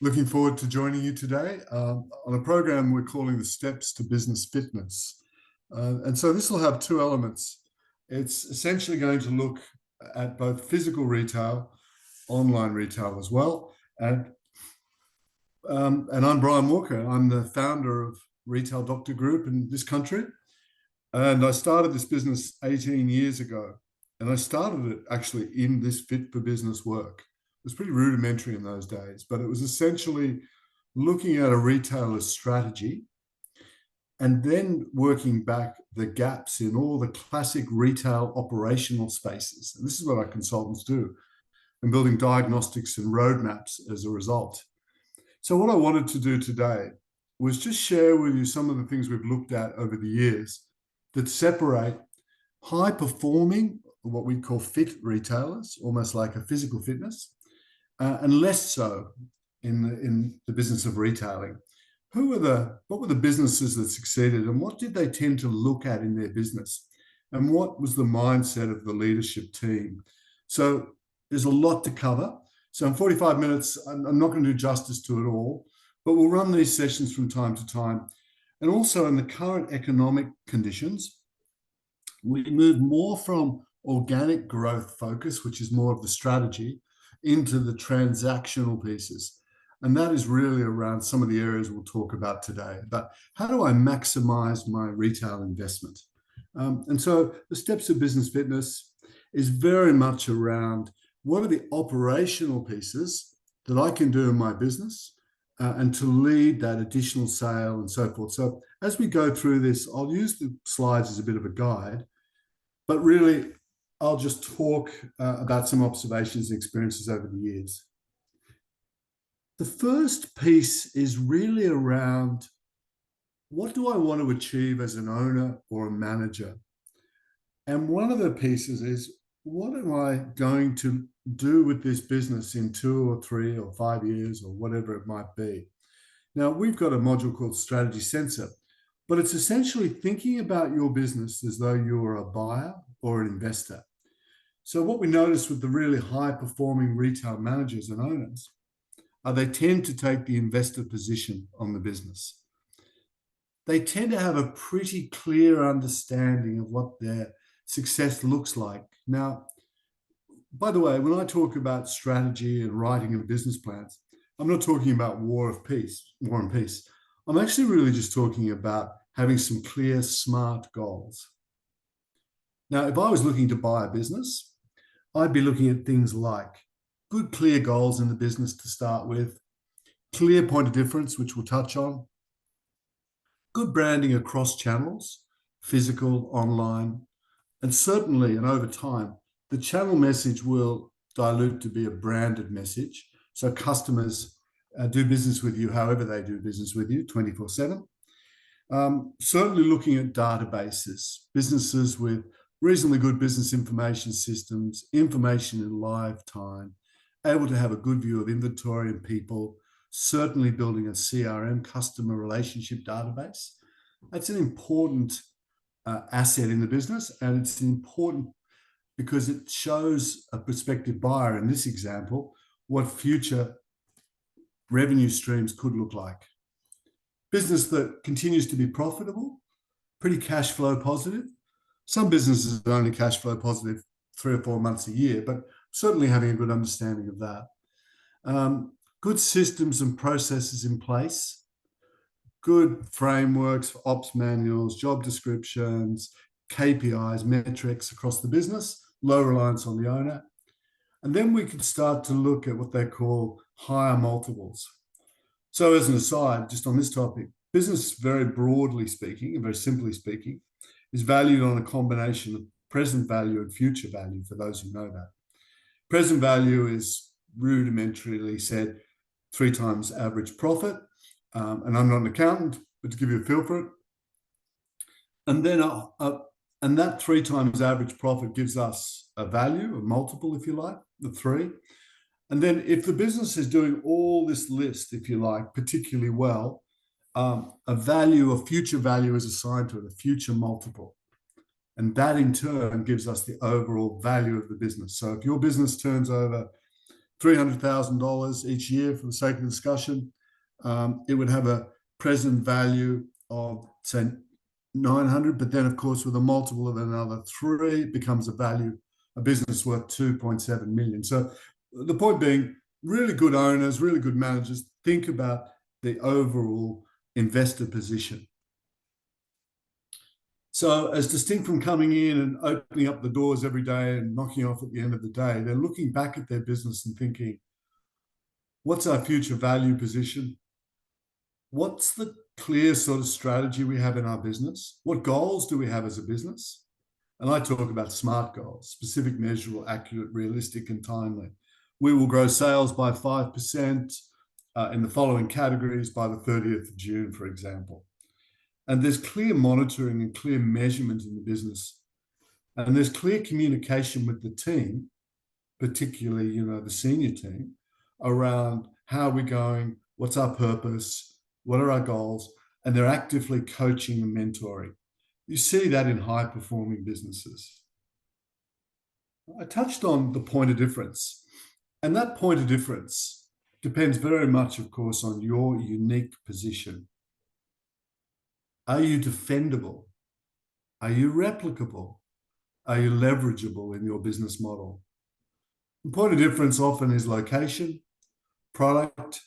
Looking forward to joining you today on a program we're calling the Steps to Business Fitness. And so this will have two elements. It's essentially going to look at both physical retail, online retail as well. And I'm Brian Walker. I'm the founder of Retail Doctor Group in this country. And I started this business 18 years ago. And I started it actually in this fit for business work. It was pretty rudimentary in those days, but it was essentially looking at a retailer's strategy and then working back the gaps in all the classic retail operational spaces. And this is what our consultants do, and building diagnostics and roadmaps as a result. So what I wanted to do today was just share with you some of the things we've looked at over the years that separate high-performing, what we call fit retailers, almost like a physical fitness, and less so in the business of retailing. What were the businesses that succeeded, and what did they tend to look at in their business? And what was the mindset of the leadership team? So there's a lot to cover. So in 45 minutes, I'm not going to do justice to it all, but we'll run these sessions from time to time. And also in the current economic conditions, we move more from organic growth focus, which is more of the strategy, into the transactional pieces. And that is really around some of the areas we'll talk about today. But how do I maximize my retail investment? And so the Steps of Business Fitness is very much around what are the operational pieces that I can do in my business and to lead that additional sale and so forth. So as we go through this, I'll use the slides as a bit of a guide, but really I'll just talk about some observations and experiences over the years. The first piece is really around what do I want to achieve as an owner or a manager? And one of the pieces is what am I going to do with this business in 2 or 3 or 5 years or whatever it might be? Now, we've got a module called Strategy Sensor, but it's essentially thinking about your business as though you're a buyer or an investor. So what we notice with the really high-performing retail managers and owners are they tend to take the investor position on the business. They tend to have a pretty clear understanding of what their success looks like. Now, by the way, when I talk about strategy and writing of business plans, I'm not talking about war and peace. I'm actually really just talking about having some clear, smart goals. Now, if I was looking to buy a business, I'd be looking at things like good, clear goals in the business to start with, clear point of difference, which we'll touch on, good branding across channels, physical, online, and certainly, and over time, the channel message will dilute to be a branded message. So customers do business with you however they do business with you, 24/7. Certainly looking at databases, businesses with reasonably good business information systems, information in live time, able to have a good view of inventory and people, certainly building a CRM, customer relationship database. That's an important asset in the business, and it's important because it shows a prospective buyer, in this example, what future revenue streams could look like. Business that continues to be profitable, pretty cash flow positive. Some businesses are only cash flow positive 3 or 4 months a year, but certainly having a good understanding of that. Good systems and processes in place, good frameworks, ops manuals, job descriptions, KPIs, metrics across the business, low reliance on the owner. And then we could start to look at what they call higher multiples. So as an aside, just on this topic, business, very broadly speaking, and very simply speaking, is valued on a combination of present value and future value, for those who know that. Present value is rudimentarily said 3 times average profit. And I'm not an accountant, but to give you a feel for it. And then and that 3 times average profit gives us a value, a multiple, if you like, the 3. And then if the business is doing all this list, if you like, particularly well, a value, a future value is assigned to it, a future multiple. And that in turn gives us the overall value of the business. So if your business turns over $300,000 each year for the sake of discussion. It would have a present value of, say, 900, but then of course with a multiple of another 3, it becomes a business worth 2.7 million. So the point being, really good owners, really good managers think about the overall investor position. So as distinct from coming in and opening up the doors every day and knocking off at the end of the day, they're looking back at their business and thinking, what's our future value position? What's the clear sort of strategy we have in our business? What goals do we have as a business? And I talk about SMART goals: specific, measurable, accurate, realistic, and timely. We will grow sales by 5% in the following categories by the 30th of June, for example. And there's clear monitoring and clear measurement in the business. And there's clear communication with the team, particularly, the senior team, around how we're going, what's our purpose, what are our goals, and they're actively coaching and mentoring. You see that in high-performing businesses. I touched on the point of difference, and that point of difference depends very much, of course, on your unique position. Are you defendable? Are you replicable? Are you leverageable in your business model? The point of difference often is location, product,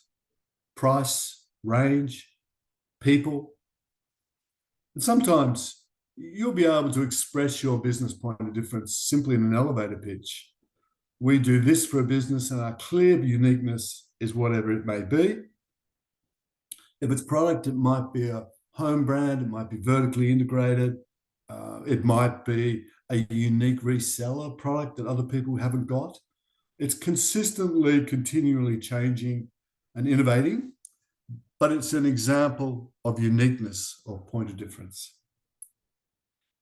price, range, people. And sometimes you'll be able to express your business point of difference simply in an elevator pitch. We do this for a business, and our clear uniqueness is whatever it may be. If it's product, it might be a home brand, it might be vertically integrated, it might be a unique reseller product that other people haven't got. It's consistently, continually changing and innovating, but it's an example of uniqueness or point of difference.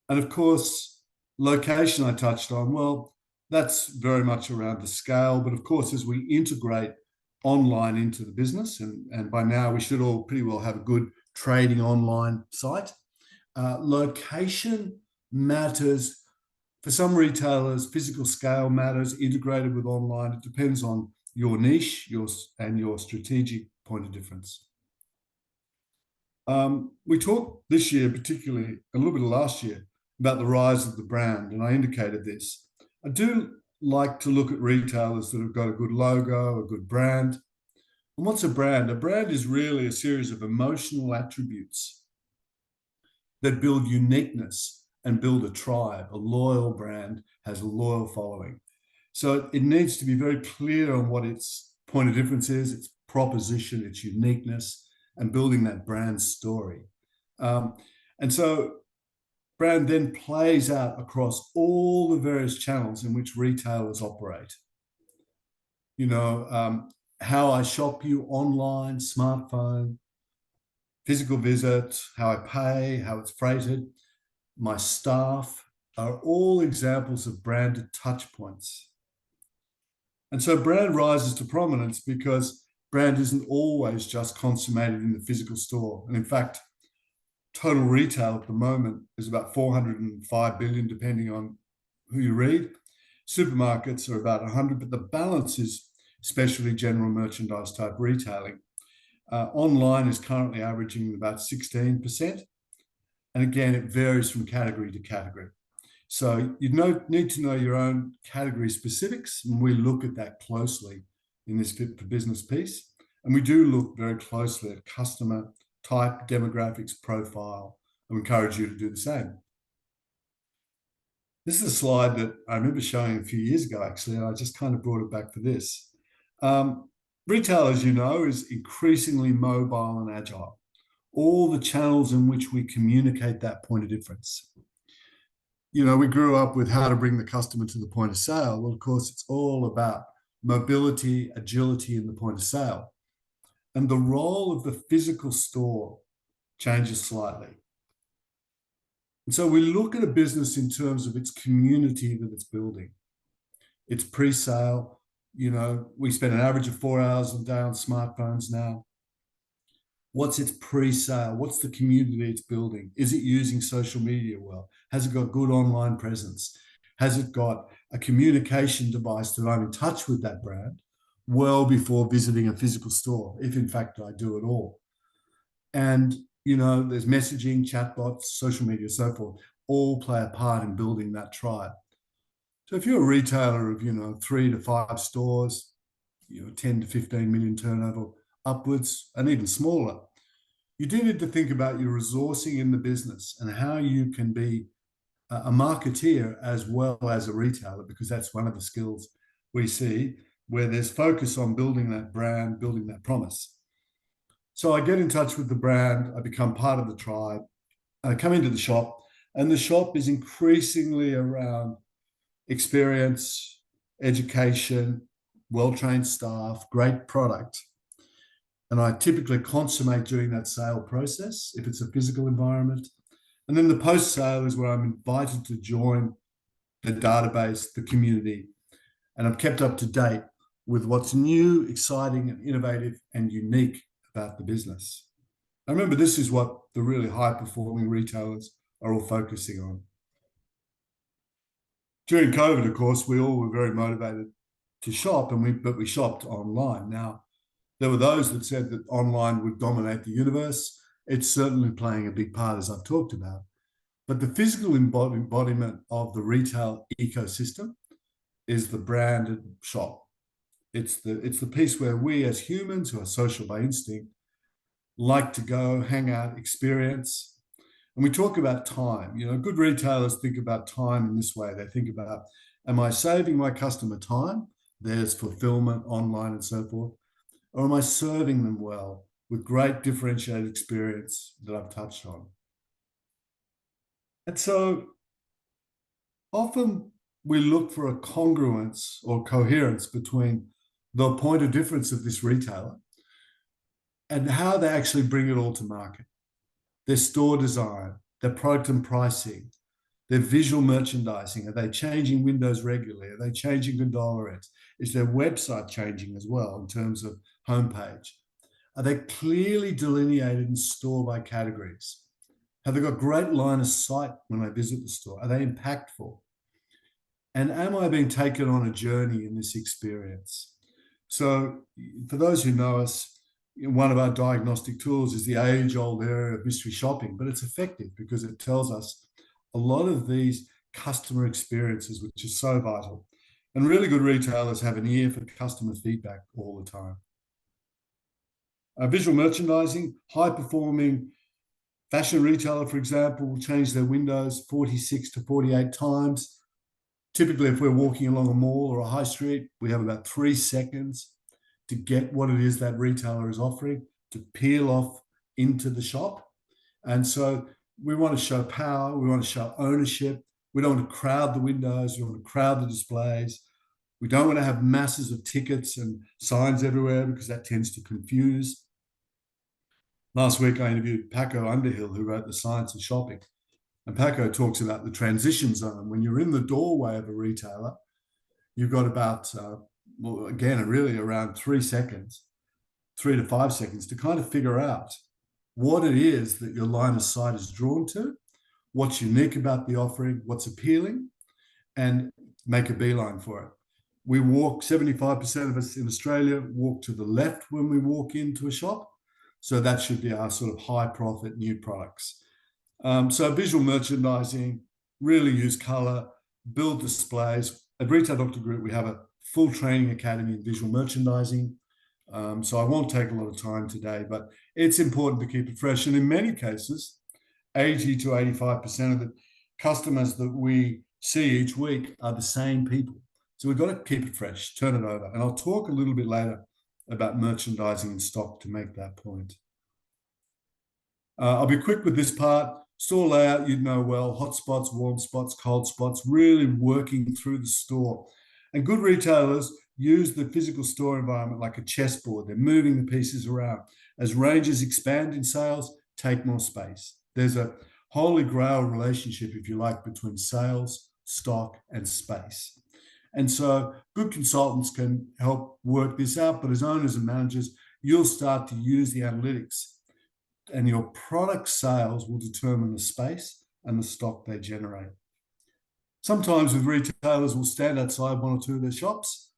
And of course, location I touched on, well, that's very much around the scale, but of course, as we integrate online into the business, and by now we should all pretty well have a good trading online site, location matters. For some retailers, physical scale matters, integrated with online. It depends on your niche and your strategic point of difference. We talked this year, particularly a little bit of last year, about the rise of the brand, and I indicated this. I do like to look at retailers that have got a good logo, a good brand. And what's a brand? A brand is really a series of emotional attributes that build uniqueness and build a tribe. A loyal brand has a loyal following. So it needs to be very clear on what its point of difference is, its proposition, its uniqueness, and building that brand story. And so brand then plays out across all the various channels in which retailers operate. How I shop you online, smartphone, physical visit, how I pay, how it's freighted, my staff are all examples of branded touch points. And so brand rises to prominence because brand isn't always just consummated in the physical store. And in fact, total retail at the moment is about 405 billion, depending on who you read. Supermarkets are about 100, but the balance is specialty general merchandise type retailing. Online is currently averaging about 16%. And again, it varies from category to category. So you need to know your own category specifics, and we look at that closely in this Fit for Business piece. And we do look very closely at customer type, demographics, profile, and we encourage you to do the same. This is a slide that I remember showing a few years ago, actually, and I just kind of brought it back for this. Retail, as you know, is increasingly mobile and agile. All the channels in which we communicate that point of difference. We grew up with how to bring the customer to the point of sale. Well, of course, it's all about mobility, agility in the point of sale. And the role of the physical store changes slightly. And so we look at a business in terms of its community that it's building. It's pre-sale. We spend an average of 4 hours a day on smartphones now. What's its pre-sale? What's the community it's building? Is it using social media well? Has it got good online presence? Has it got a communication device that I'm in touch with that brand well before visiting a physical store, if in fact I do at all. And, there's messaging, chatbots, social media, so forth, all play a part in building that tribe. So if you're a retailer of, 3 to 5 stores, 10 to 15 million turnover upwards, and even smaller, you do need to think about your resourcing in the business and how you can be a marketeer as well as a retailer, because that's one of the skills we see where there's focus on building that brand, building that promise. So I get in touch with the brand, I become part of the tribe, I come into the shop, and the shop is increasingly around experience, education, well-trained staff, great product. And I typically consummate during that sale process if it's a physical environment. And then the post-sale is where I'm invited to join the database, the community, and I'm kept up to date with what's new, exciting, and innovative and unique about the business. I remember this is what the really high-performing retailers are all focusing on. During COVID, of course, we all were very motivated to shop, but we shopped online. Now, there were those that said that online would dominate the universe. It's certainly playing a big part, as I've talked about. But the physical embodiment of the retail ecosystem is the branded shop. It's the piece where we as humans who are social by instinct like to go, hang out, experience. And we talk about time. Good retailers think about time in this way. They think about, am I saving my customer time? There's fulfillment online and so forth. Or am I serving them well with great differentiated experience that I've touched on? And so often we look for a congruence or coherence between the point of difference of this retailer and how they actually bring it all to market. Their store design, their product and pricing, their visual merchandising. Are they changing windows regularly? Are they changing gondola ends? Is their website changing as well in terms of homepage? Are they clearly delineated in store by categories? Have they got great line of sight when I visit the store? Are they impactful? And am I being taken on a journey in this experience? So for those who know us, one of our diagnostic tools is the age-old area of mystery shopping, but it's effective because it tells us a lot of these customer experiences, which is so vital. And really good retailers have an ear for customer feedback all the time. Visual merchandising, high-performing fashion retailer, for example, will change their windows 46 to 48 times. Typically, if we're walking along a mall or a high street, we have about 3 seconds to get what it is that retailer is offering, to peel off into the shop. And so we want to show power, we want to show ownership. We don't want to crowd the windows, we want to crowd the displays. We don't want to have masses of tickets and signs everywhere because that tends to confuse. Last week, I interviewed Paco Underhill, who wrote The Science of Shopping. And Paco talks about the transition zone. When you're in the doorway of a retailer, you've got about, really around 3 seconds, 3 to 5 seconds to kind of figure out what it is that your line of sight is drawn to, what's unique about the offering, what's appealing, and make a beeline for it. We walk, 75% of us in Australia walk to the left when we walk into a shop. So that should be our sort of high profit new products. So visual merchandising, really use color, build displays. At Retail Doctor Group, we have a full training academy in visual merchandising. So I won't take a lot of time today, but it's important to keep it fresh. And in many cases, 80 to 85% of the customers that we see each week are the same people. So we've got to keep it fresh, turn it over. And I'll talk a little bit later about merchandising and stock to make that point. I'll be quick with this part. Store layout, you'd know well, hot spots, warm spots, cold spots, really working through the store. And good retailers use the physical store environment like a chessboard. They're moving the pieces around. As ranges expand in sales, take more space. There's a holy grail relationship, if you like, between sales, stock, and space. And so good consultants can help work this out, but as owners and managers, you'll start to use the analytics, and your product sales will determine the space and the stock they generate. Sometimes with retailers, we'll stand outside one or two of their shops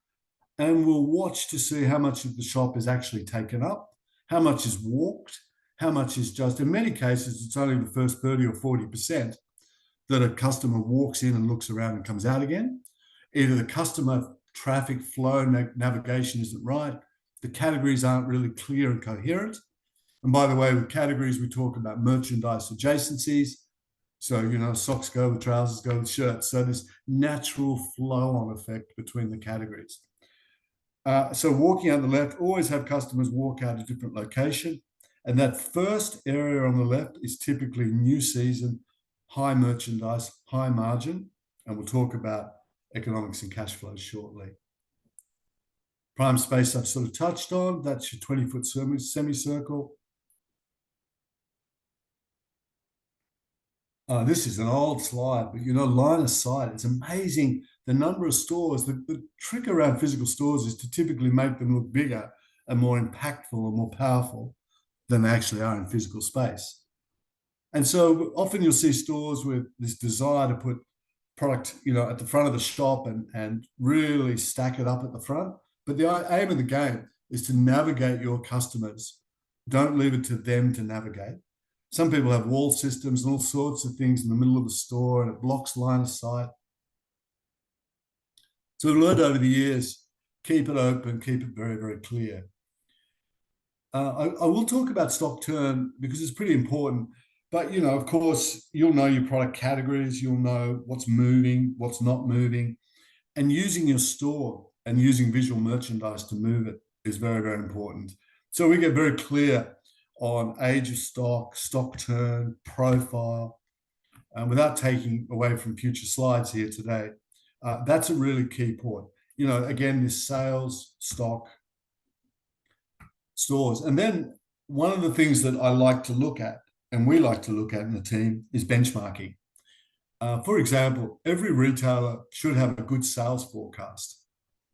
and we'll watch to see how much of the shop is actually taken up, how much is walked, how much is just, in many cases, it's only the first 30 or 40% that a customer walks in and looks around and comes out again. Either the customer traffic flow navigation isn't right, the categories aren't really clear and coherent. And by the way, with categories, we talk about merchandise adjacencies. So, socks go with trousers, go with shirts. So this natural flow on effect between the categories. So walking out the left, always have customers walk out a different location. And that first area on the left is typically new season, high merchandise, high margin. And we'll talk about economics and cash flows shortly. Prime space I've sort of touched on. That's your 20-foot semicircle. This is an old slide, but line of sight. It's amazing the number of stores. The trick around physical stores is to typically make them look bigger and more impactful and more powerful than they actually are in physical space. And so often you'll see stores with this desire to put product, at the front of the shop and really stack it up at the front. But the aim of the game is to navigate your customers. Don't leave it to them to navigate. Some people have wall systems and all sorts of things in the middle of the store, and it blocks line of sight. So we've learned over the years, keep it open, keep it very, very clear. I will talk about stock turn because it's pretty important. But, of course, you'll know your product categories. You'll know what's moving, what's not moving. And using your store and using visual merchandise to move it is very, very important. So we get very clear on age of stock turn, profile, without taking away from future slides here today. That's a really key point. Again, this sales, stock, stores. And then one of the things that I like to look at, and we like to look at in the team, is benchmarking. For example, every retailer should have a good sales forecast.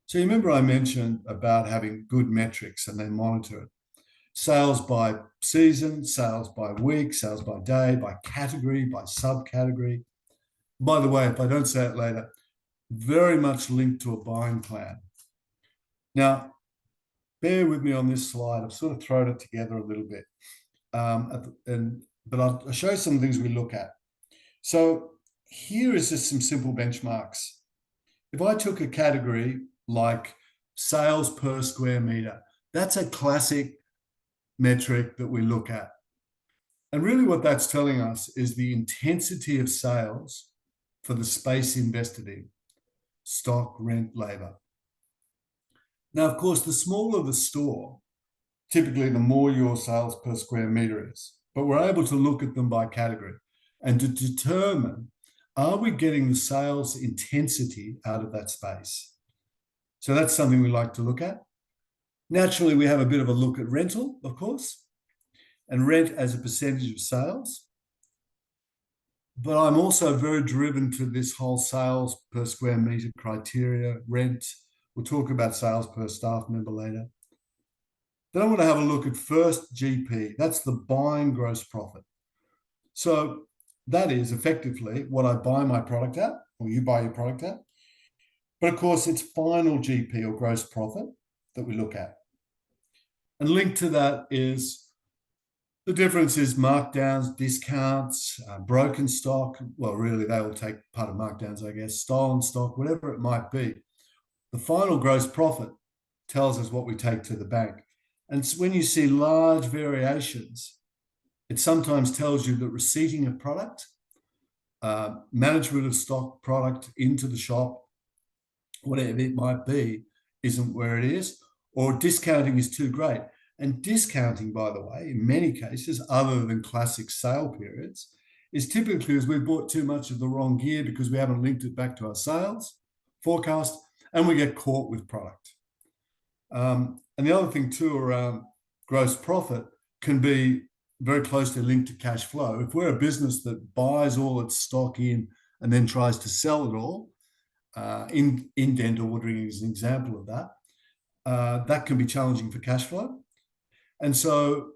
So you remember I mentioned about having good metrics and they monitor it. Sales by season, sales by week, sales by day, by category, by subcategory. By the way, if I don't say it later, very much linked to a buying plan. Now, bear with me on this slide. I've sort of thrown it together a little bit. But I'll show you some things we look at. So here is just some simple benchmarks. If I took a category like sales per square meter, that's a classic metric that we look at. And really what that's telling us is the intensity of sales for the space invested in, stock, rent, labor. Now, of course, the smaller the store, typically the more your sales per square meter is. But we're able to look at them by category and to determine, are we getting the sales intensity out of that space? So that's something we like to look at. Naturally, we have a bit of a look at rental, of course, and rent as a percentage of sales. But I'm also very driven to this whole sales per square meter criteria, rent. We'll talk about sales per staff member later. Then I want to have a look at first GP. That's the buying gross profit. So that is effectively what I buy my product at, or you buy your product at. But of course, it's final GP or gross profit that we look at. And linked to that is the difference is markdowns, discounts, broken stock. Well, really, they all take part of markdowns, I guess, stolen stock, whatever it might be. The final gross profit tells us what we take to the bank. And when you see large variations, it sometimes tells you that receipting a product, management of stock product into the shop, whatever it might be, isn't where it is, or discounting is too great. And discounting, by the way, in many cases, other than classic sale periods, is typically as we bought too much of the wrong gear because we haven't linked it back to our sales forecast, and we get caught with product. And the other thing too around gross profit can be very closely linked to cash flow. If we're a business that buys all its stock in and then tries to sell it all, indent ordering is an example of that, that can be challenging for cash flow. And so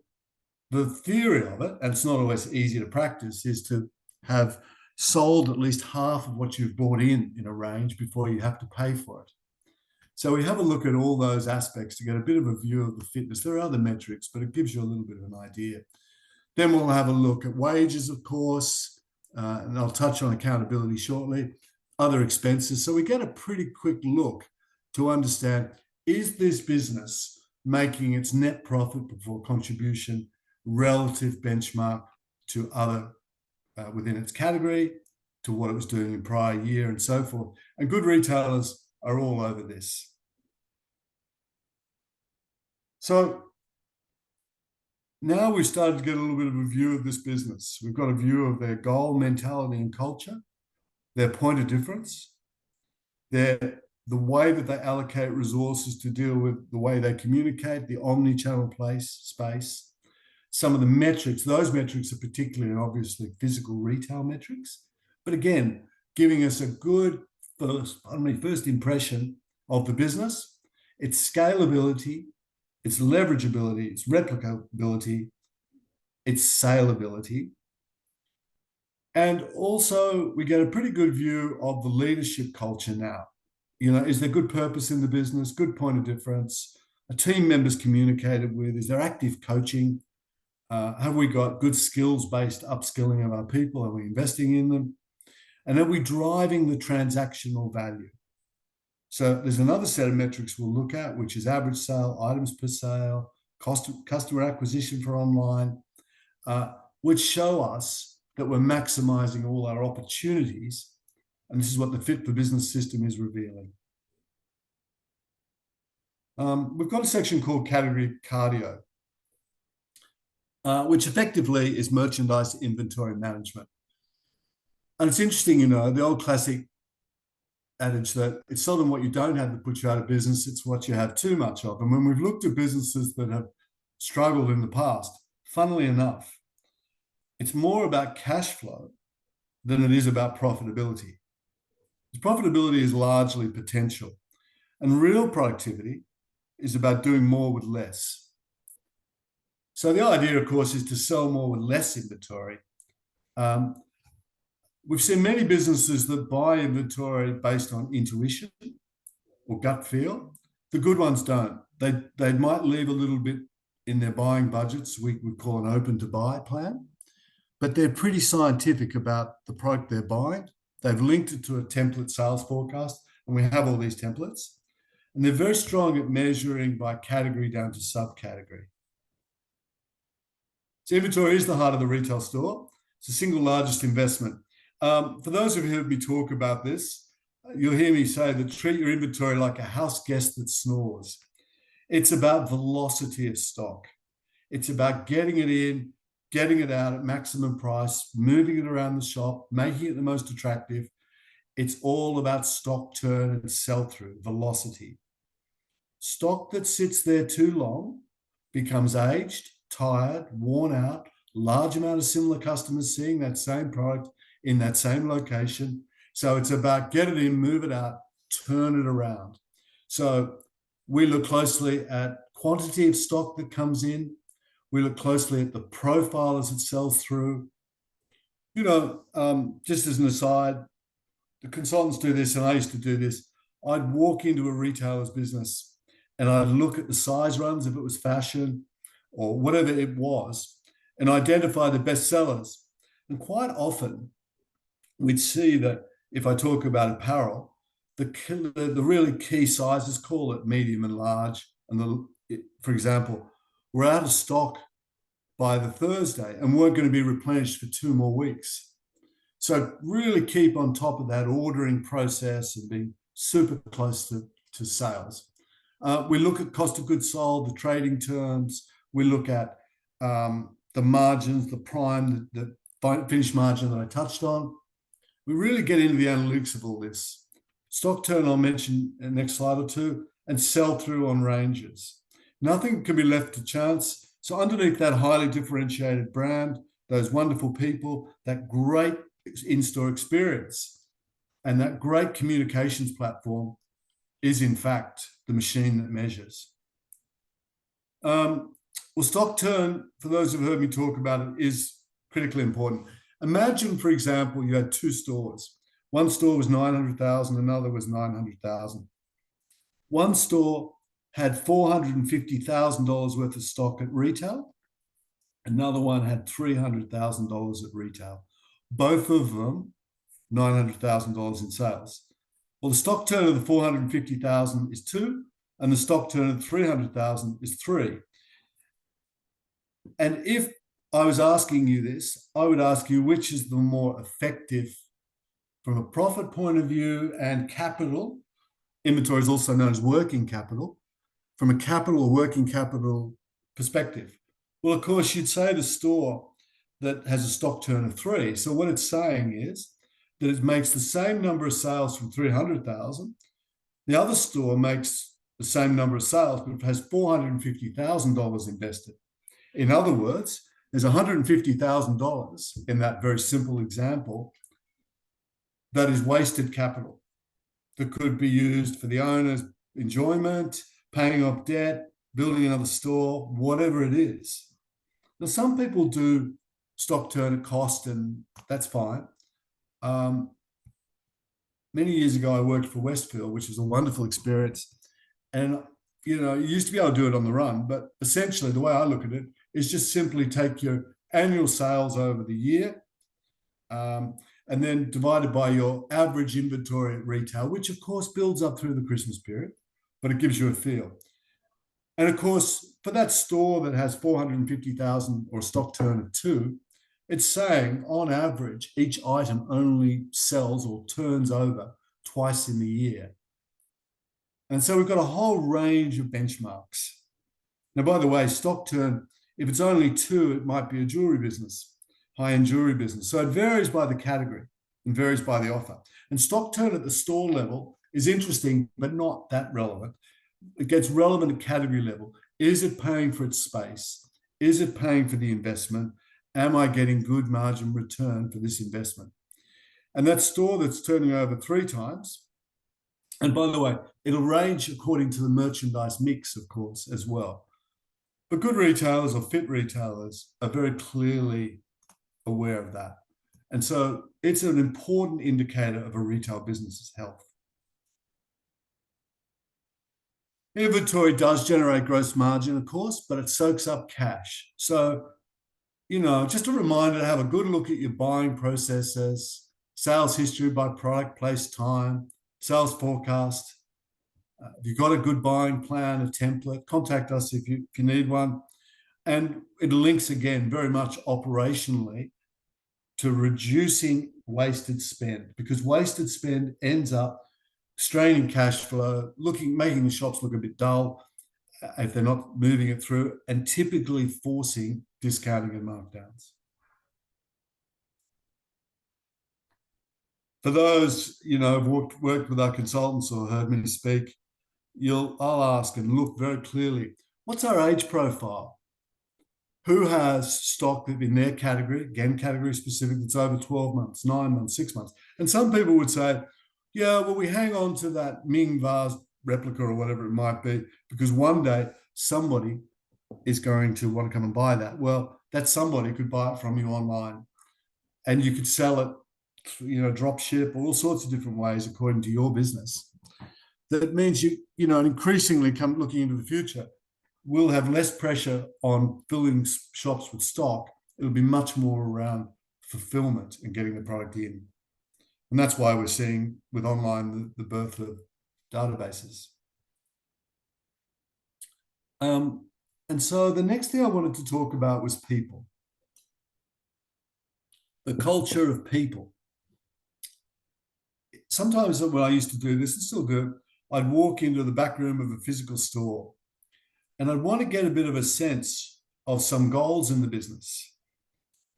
the theory of it, and it's not always easy to practice, is to have sold at least half of what you've bought in a range before you have to pay for it. So we have a look at all those aspects to get a bit of a view of the fitness. There are other metrics, but it gives you a little bit of an idea. Then we'll have a look at wages, of course, and I'll touch on accountability shortly, other expenses. So we get a pretty quick look to understand, is this business making its net profit before contribution relative benchmark to other within its category, to what it was doing in prior year and so forth. And good retailers are all over this. So now we've started to get a little bit of a view of this business. We've got a view of their goal, mentality, and culture, their point of difference, the way that they allocate resources to deal with the way they communicate, the omni-channel space, some of the metrics. Those metrics are particularly and obviously physical retail metrics, but again, giving us a good first impression of the business, its scalability, its leverageability, its replicability, its saleability. And also we get a pretty good view of the leadership culture now. Is there good purpose in the business, good point of difference, are team members communicated with, is there active coaching, have we got good skills-based upskilling of our people, are we investing in them, and are we driving the transactional value? So there's another set of metrics we'll look at, which is average sale, items per sale, customer acquisition for online, which show us that we're maximizing all our opportunities. And this is what the Fit for Business system is revealing. We've got a section called category cardio, which effectively is merchandise inventory management. And it's interesting, the old classic adage that it's seldom what you don't have that puts you out of business, it's what you have too much of. And when we've looked at businesses that have struggled in the past, funnily enough, it's more about cash flow than it is about profitability. Profitability is largely potential, and real productivity is about doing more with less. So the idea, of course, is to sell more with less inventory. We've seen many businesses that buy inventory based on intuition or gut feel. The good ones don't. They might leave a little bit in their buying budgets. We would call an open to buy plan, but they're pretty scientific about the product they're buying. They've linked it to a template sales forecast, and we have all these templates. And they're very strong at measuring by category down to subcategory. So inventory is the heart of the retail store. It's the single largest investment. For those of you who heard me talk about this, you'll hear me say that treat your inventory like a house guest that snores. It's about velocity of stock. It's about getting it in, getting it out at maximum price, moving it around the shop, making it the most attractive. It's all about stock turn and sell-through, velocity. Stock that sits there too long becomes aged, tired, worn out, large amount of similar customers seeing that same product in that same location. So it's about get it in, move it out, turn it around. So we look closely at quantity of stock that comes in. We look closely at the profile as it sells through. Just as an aside, the consultants do this, and I used to do this. I'd walk into a retailer's business and I'd look at the size runs, if it was fashion or whatever it was, and identify the best sellers. And quite often, we'd see that if I talk about apparel, the really key sizes, call it medium and large, and for example, were out of stock by the Thursday and weren't going to be replenished for 2 more weeks. So really keep on top of that ordering process and being super close to sales. We look at cost of goods sold, the trading terms. We look at the margins, the prime, the finished margin that I touched on. We really get into the analytics of all this. Stock turn, I'll mention in the next slide or two, and sell through on ranges. Nothing can be left to chance. So underneath that highly differentiated brand, those wonderful people, that great in-store experience, and that great communications platform is in fact the machine that measures. Well, stock turn, for those who've heard me talk about it, is critically important. Imagine, for example, you had 2 stores. One store was 900,000, another was 900,000. One store had $450,000 worth of stock at retail. Another one had $300,000 at retail. Both of them, $900,000 in sales. Well, the stock turn of the 450,000 is 2, and the stock turn of the 300,000 is 3. And if I was asking you this, I would ask you which is the more effective from a profit point of view and capital. Inventory is also known as working capital. From a capital or working capital perspective. Well, of course, you'd say the store that has a stock turn of 3. So what it's saying is that it makes the same number of sales from 300,000. The other store makes the same number of sales, but it has $450,000 invested. In other words, there's $150,000 in that very simple example that is wasted capital that could be used for the owner's enjoyment, paying off debt, building another store, whatever it is. Now, some people do stock turn at cost, and that's fine. Many years ago, I worked for Westfield, which was a wonderful experience. And, you used to be able to do it on the run, but essentially the way I look at it is just simply take your annual sales over the year, and then divided by your average inventory at retail, which of course builds up through the Christmas period, but it gives you a feel. And of course, for that store that has 450,000 or a stock turn of 2, it's saying on average, each item only sells or turns over twice in the year. And so we've got a whole range of benchmarks. Now, by the way, stock turn, if it's only 2, it might be a jewelry business, high-end jewelry business. So it varies by the category and varies by the offer. And stock turn at the store level is interesting, but not that relevant. It gets relevant at category level. Is it paying for its space? Is it paying for the investment? Am I getting good margin return for this investment? And that store that's turning over 3 times, and by the way, it'll range according to the merchandise mix, of course, as well. But good retailers or fit retailers are very clearly aware of that. And so it's an important indicator of a retail business's health. Inventory does generate gross margin, of course, but it soaks up cash. So, just a reminder to have a good look at your buying processes, sales history by product, place, time, sales forecast. If you've got a good buying plan, a template, contact us if you need one. And it links again very much operationally to reducing wasted spend, because wasted spend ends up straining cash flow, making the shops look a bit dull if they're not moving it through, and typically forcing discounting and markdowns. For those, who've worked with our consultants or heard me speak, I'll ask and look very clearly, what's our age profile? Who has stock in their category, again, category specific, that's over 12 months, 9 months, 6 months? And some people would say, yeah, well, we hang on to that Ming vase replica or whatever it might be, because one day somebody is going to want to come and buy that. Well, that somebody could buy it from you online, and you could sell it, drop ship, all sorts of different ways according to your business. That means increasingly looking into the future, we'll have less pressure on filling shops with stock. It'll be much more around fulfillment and getting the product in. And that's why we're seeing with online the birth of databases. And so the next thing I wanted to talk about was people. The culture of people. Sometimes when I used to do this, and still do, I'd walk into the back room of a physical store, and I'd want to get a bit of a sense of some goals in the business.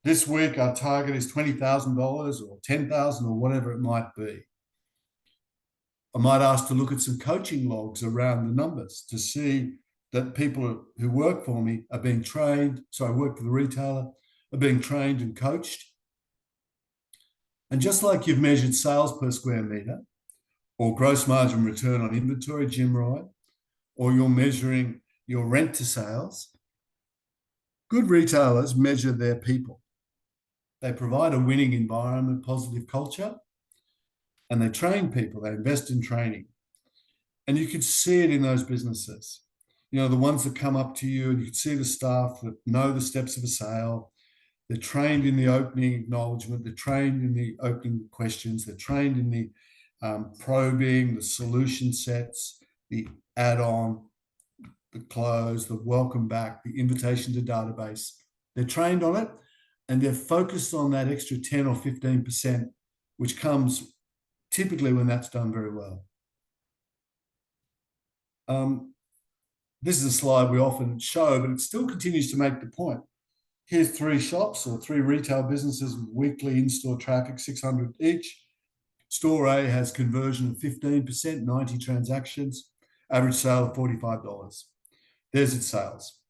This week, our target is $20,000 or $10,000 or whatever it might be. I might ask to look at some coaching logs around the numbers to see that people who work for me are being trained. So I work for the retailer, are being trained and coached. And just like you've measured sales per square meter or gross margin return on inventory, Jim Roy, or you're measuring your rent to sales, good retailers measure their people. They provide a winning environment, positive culture, and they train people. They invest in training. And you could see it in those businesses. You know, the ones that come up to you, and you can see the staff that know the steps of a sale. They're trained in the opening acknowledgement. They're trained in the opening questions. They're trained in the probing, the solution sets, the add-on, the close, the welcome back, the invitation to database. They're trained on it, and they're focused on that extra 10 or 15%, which comes typically when that's done very well. This is a slide we often show, but it still continues to make the point. Here's 3 shops or 3 retail businesses with weekly in-store traffic, 600 each. Store A has conversion of 15%, 90 transactions, average sale of $45. There's its sales.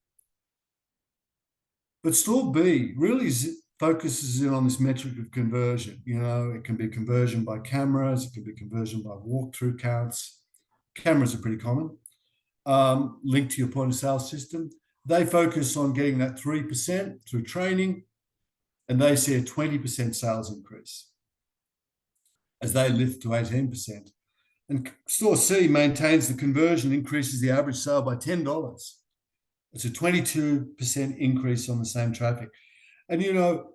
But store B really focuses in on this metric of conversion. You know, it can be conversion by cameras, it can be conversion by walkthrough counts. Cameras are pretty common. Linked to your point of sale system. They focus on getting that 3% through training, and they see a 20% sales increase as they lift to 18%. And store C maintains the conversion, increases the average sale by $10. It's a 22% increase on the same traffic. And, you know,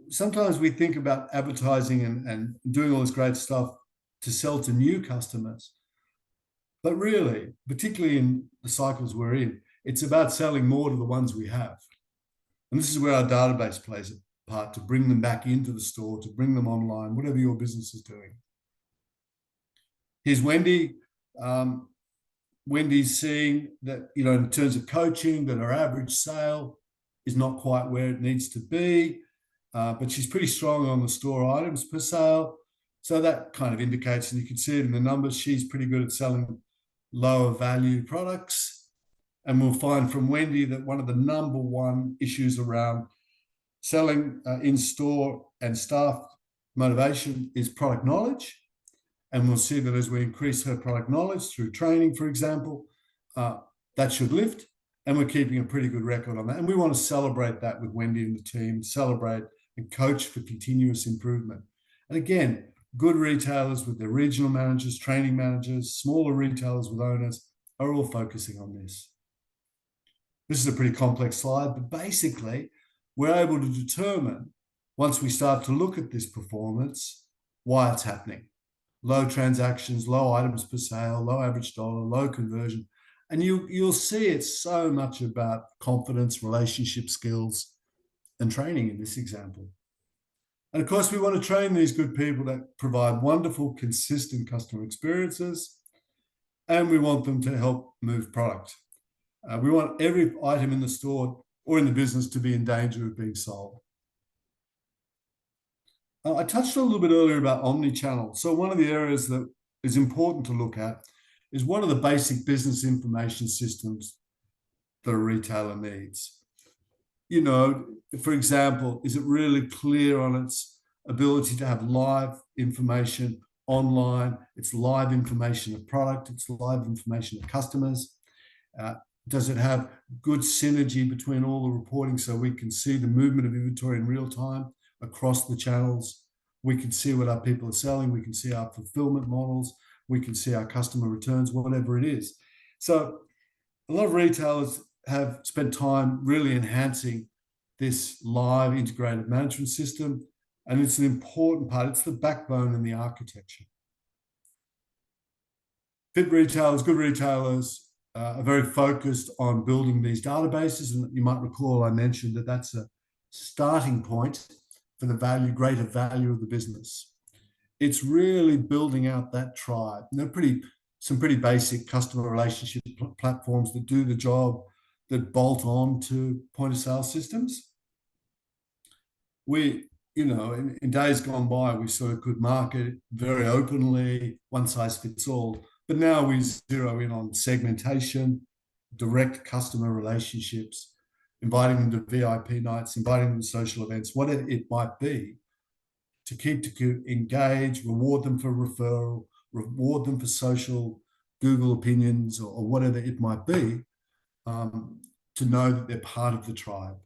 sometimes we think about advertising and doing all this great stuff to sell to new customers. But really, particularly in the cycles we're in, it's about selling more to the ones we have. And this is where our database plays a part, to bring them back into the store, to bring them online, whatever your business is doing. Here's Wendy. Wendy's seeing that, you know, in terms of coaching, that her average sale is not quite where it needs to be, but she's pretty strong on the store items per sale. So that kind of indicates, and you can see it in the numbers, she's pretty good at selling lower value products. And we'll find from Wendy that one of the number one issues around selling in store and staff motivation is product knowledge. And we'll see that as we increase her product knowledge through training, for example, that should lift. And we're keeping a pretty good record on that. And we want to celebrate that with Wendy and the team, celebrate and coach for continuous improvement. And again, good retailers with their regional managers, training managers, smaller retailers with owners are all focusing on this. This is a pretty complex slide, but basically we're able to determine, once we start to look at this performance, why it's happening. Low transactions, low items per sale, low average dollar, low conversion. And you'll see it's so much about confidence, relationship skills, and training in this example. And of course, we want to train these good people that provide wonderful, consistent customer experiences, and we want them to help move product. We want every item in the store or in the business to be in danger of being sold. I touched on a little bit earlier about omni-channel. So one of the areas that is important to look at is what are the basic business information systems that a retailer needs. You know, for example, is it really clear on its ability to have live information online? It's live information of product, it's live information of customers. Does it have good synergy between all the reporting so we can see the movement of inventory in real time across the channels? We can see what our people are selling. We can see our fulfillment models. We can see our customer returns, whatever it is. So a lot of retailers have spent time really enhancing this live integrated management system, and it's an important part. It's the backbone in the architecture. Fit retailers, good retailers, are very focused on building these databases. And you might recall I mentioned that that's a starting point for the greater value of the business. It's really building out that tribe. And they're some pretty basic customer relationship platforms that do the job, that bolt on to point of sale systems. We, you know, in days gone by, we sort of could market very openly, one size fits all. But now we zero in on segmentation, direct customer relationships, inviting them to VIP nights, inviting them to social events, whatever it might be, to engage, reward them for referral, reward them for social Google opinions or whatever it might be, to know that they're part of the tribe.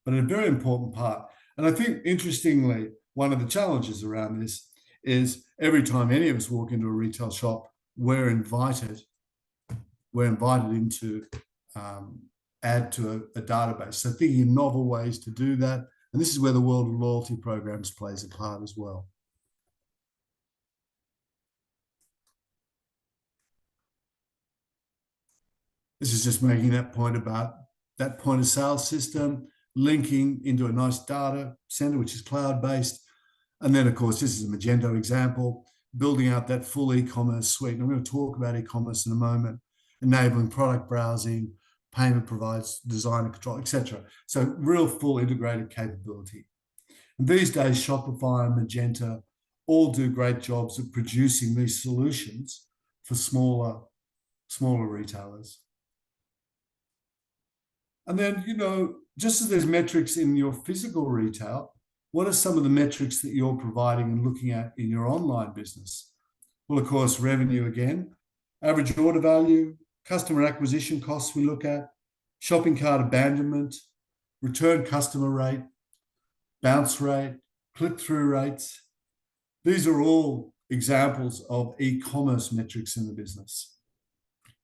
But a very important part. And I think, interestingly, one of the challenges around this is every time any of us walk into a retail shop, we're invited into add to a database. So thinking of novel ways to do that. And this is where the world of loyalty programs plays a part as well. This is just making that point about that point of sale system, linking into a nice data center, which is cloud-based. And then, of course, this is a Magento example, building out that full e-commerce suite. And I'm going to talk about e-commerce in a moment, enabling product browsing, payment provides, design and control, etc. So real full integrated capability. And these days, Shopify and Magento all do great jobs of producing these solutions for smaller retailers. And then, just as there's metrics in your physical retail, what are some of the metrics that you're providing and looking at in your online business? Well, of course, revenue again, average order value, customer acquisition costs we look at, shopping cart abandonment, return customer rate, bounce rate, click-through rates. These are all examples of e-commerce metrics in the business.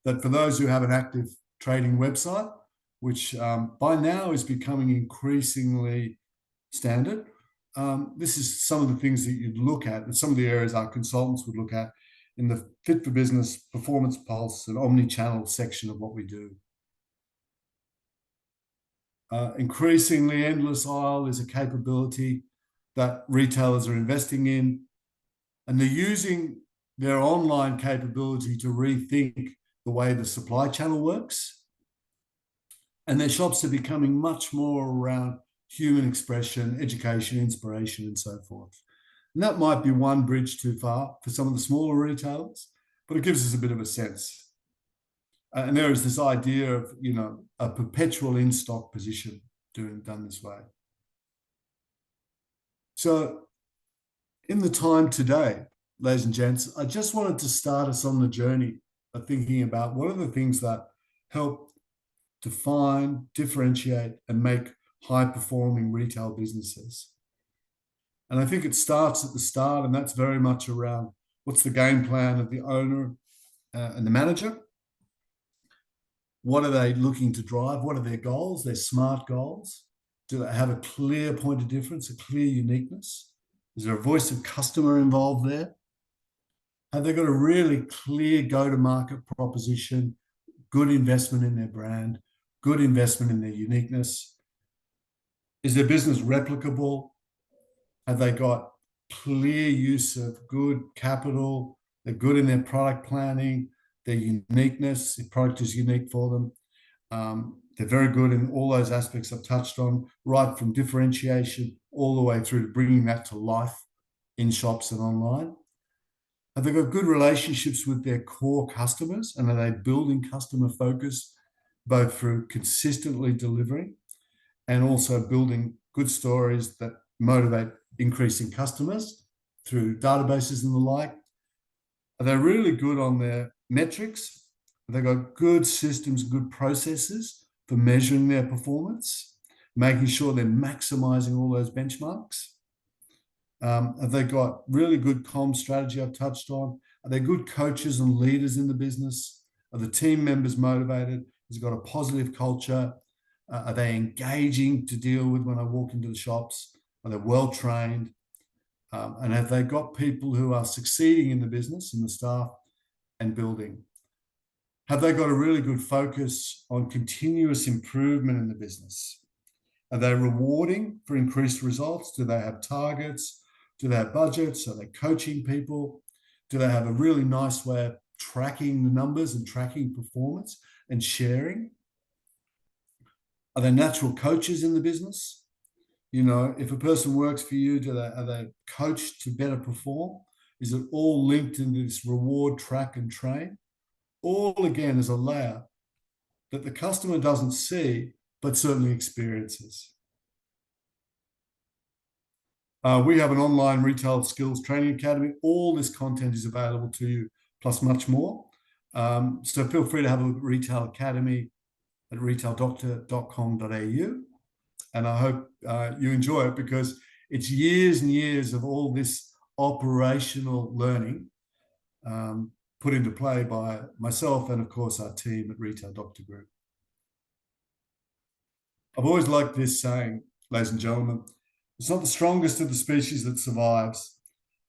That for those who have an active trading website, which by now is becoming increasingly standard, this is some of the things that you'd look at, and some of the areas our consultants would look at in the Fit for Business Performance Pulse and omni-channel section of what we do. Increasingly, endless aisle is a capability that retailers are investing in, and they're using their online capability to rethink the way the supply channel works. And their shops are becoming much more around human expression, education, inspiration, and so forth. And that might be one bridge too far for some of the smaller retailers, but it gives us a bit of a sense. And there is this idea of, a perpetual in-stock position done this way. So in the time today, ladies and gents, I just wanted to start us on the journey of thinking about what are the things that help define, differentiate, and make high-performing retail businesses. And I think it starts at the start, and that's very much around what's the game plan of the owner and the manager. What are they looking to drive? What are their goals, their SMART goals? Do they have a clear point of difference, a clear uniqueness? Is there a voice of customer involved there? Have they got a really clear go-to-market proposition, good investment in their brand, good investment in their uniqueness? Is their business replicable? Have they got clear use of good capital? They're good in their product planning, their uniqueness, the product is unique for them. They're very good in all those aspects I've touched on, right from differentiation all the way through to bringing that to life in shops and online. Have they got good relationships with their core customers, and are they building customer focus both through consistently delivering and also building good stories that motivate increasing customers through databases and the like? Are they really good on their metrics? Have they got good systems, good processes for measuring their performance, making sure they're maximizing all those benchmarks? Have they got really good comm strategy I've touched on? Are they good coaches and leaders in the business? Are the team members motivated? Has it got a positive culture? Are they engaging to deal with when I walk into the shops? Are they well trained? And have they got people who are succeeding in the business, in the staff, and building? Have they got a really good focus on continuous improvement in the business? Are they rewarding for increased results? Do they have targets? Do they have budgets? Are they coaching people? Do they have a really nice way of tracking the numbers and tracking performance and sharing? Are they natural coaches in the business? If a person works for you, are they coached to better perform? Is it all linked into this reward, track, and train? All, again, is a layer that the customer doesn't see, but certainly experiences. We have an online retail skills training academy. All this content is available to you, plus much more. So feel free to have a look at Retail Academy at retaildoctor.com.au. And I hope you enjoy it, because it's years and years of all this operational learning put into play by myself and, of course, our team at Retail Doctor Group. I've always liked this saying, ladies and gentlemen, it's not the strongest of the species that survives,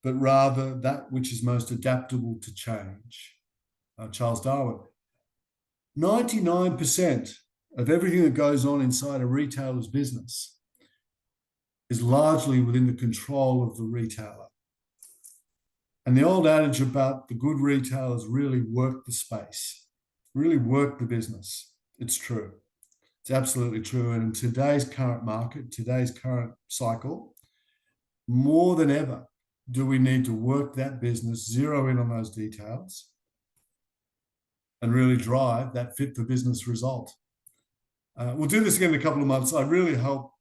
but rather that which is most adaptable to change. Charles Darwin. 99% of everything that goes on inside a retailer's business is largely within the control of the retailer. And the old adage about the good retailers really work the space, really work the business. It's true. It's absolutely true. And in today's current market, today's current cycle, more than ever, do we need to work that business, zero in on those details, and really drive that fit for business result. We'll do this again in a couple of months. I really hope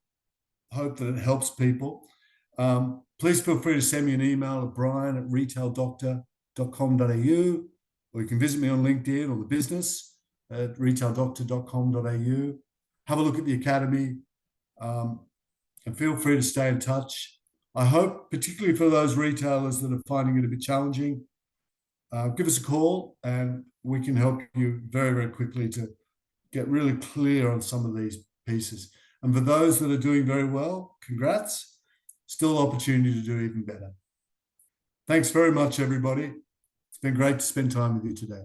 that it helps people. Please feel free to send me an email at brian@retaildoctor.com.au, or you can visit me on LinkedIn or the business at retaildoctor.com.au. Have a look at the academy, and feel free to stay in touch. I hope, particularly for those retailers that are finding it a bit challenging, give us a call and we can help you very, very quickly to get really clear on some of these pieces. And for those that are doing very well, congrats. Still opportunity to do even better. Thanks very much, everybody. It's been great to spend time with you today.